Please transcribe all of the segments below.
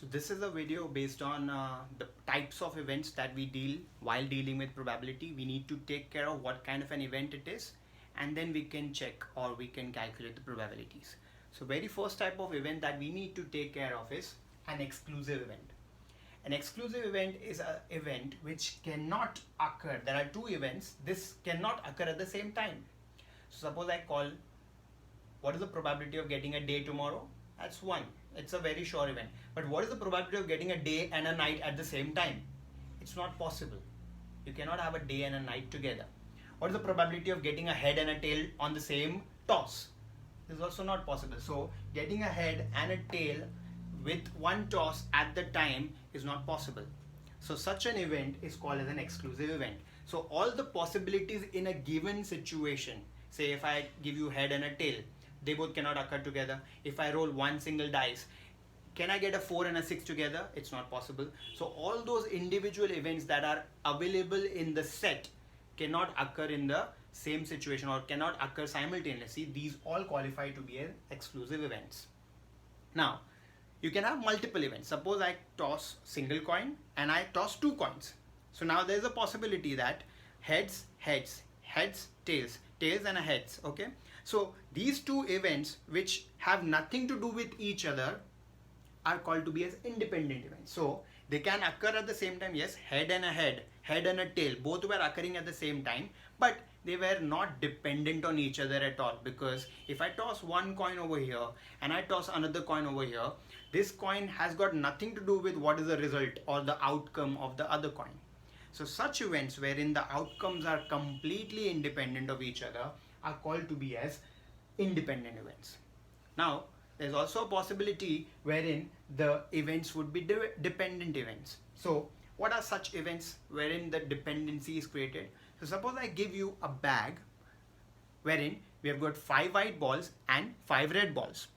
So this is a video based on the types of events that we deal while dealing with probability. We need to take care of what kind of an event it is, and then we can check or we can calculate the probabilities. So very first type of event that we need to take care of is an exclusive event. An exclusive event is an event which cannot occur. There are two events. This cannot occur at the same time. So suppose I call, what is the probability of getting a day tomorrow? That's 1. It's a very sure event. But what is the probability of getting a day and a night at the same time? It's not possible. You cannot have a day and a night together. What is the probability of getting a head and a tail on the same toss? This is also not possible. So getting a head and a tail with one toss at the time is not possible. So such an event is called as an exclusive event. So all the possibilities in a given situation, say if I give you head and a tail, they both cannot occur together. If I roll one single dice, can I get a 4 and a 6 together? It's not possible. So all those individual events that are available in the set cannot occur in the same situation or cannot occur simultaneously. These all qualify to be an exclusive events. Now, you can have multiple events. Suppose I toss single coin and I toss 2 coins. So now there's a possibility that heads, heads, heads, tails, tails and a heads, okay? So these two events which have nothing to do with each other are called to be as independent events. So they can occur at the same time. Yes, head and a head, head and a tail, both were occurring at the same time, but they were not dependent on each other at all, because if I toss one coin over here and I toss another coin over here, this coin has got nothing to do with what is the result or the outcome of the other coin. So such events wherein the outcomes are completely independent of each other are called to be as independent events. Now, there's also a possibility wherein the events would be dependent events. So what are such events wherein the dependency is created? So suppose I give you a bag wherein we have got 5 white balls and 5 red balls.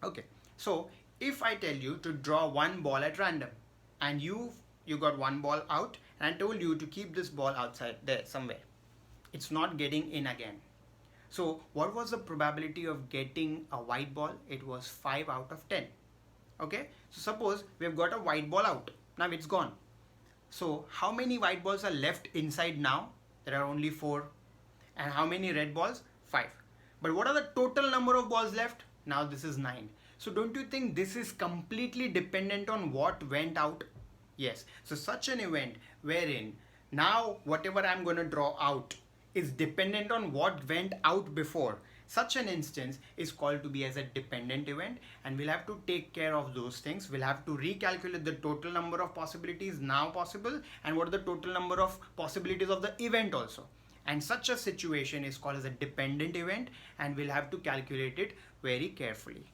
Okay, so if I tell you to draw one ball at random and you got one ball out, and I told you to keep this ball outside there somewhere, it's not getting in again. So what was the probability of getting a white ball? It was 5 out of 10. Okay, so suppose we have got a white ball out. Now it's gone. So how many white balls are left inside now? There are only 4. And how many red balls? 5. But what are the total number of balls left? Now this is 9. So don't you think this is completely dependent on what went out? Yes. So such an event wherein now whatever I'm going to draw out is dependent on what went out before. Such an instance is called to be as a dependent event, and we'll have to take care of those things. We'll have to recalculate the total number of possibilities now possible and what are the total number of possibilities of the event also. And such a situation is called as a dependent event, and we'll have to calculate it very carefully.